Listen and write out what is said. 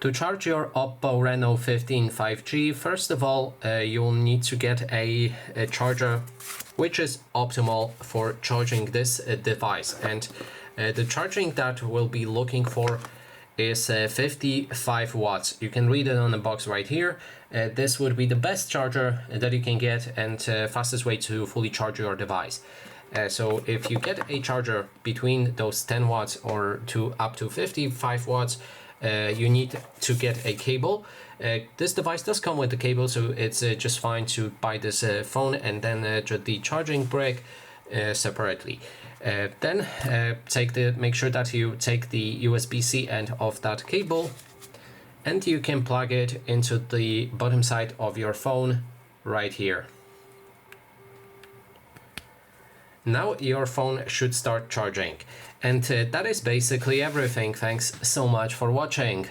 To charge your Oppo Reno 15 5G, first of all, you'll need to get a charger which is optimal for charging this device. And the charging that we'll be looking for is 55 watts. You can read it on the box right here. This would be the best charger that you can get and fastest way to fully charge your device. So if you get a charger between those 10 watts or up to 55 watts, you need to get a cable. This device does come with the cable, so it's just fine to buy this phone and then the charging brick separately. Then make sure that you take the USB-C end of that cable, and you can plug it into the bottom side of your phone right here. Now your phone should start charging. And that is basically everything. Thanks so much for watching.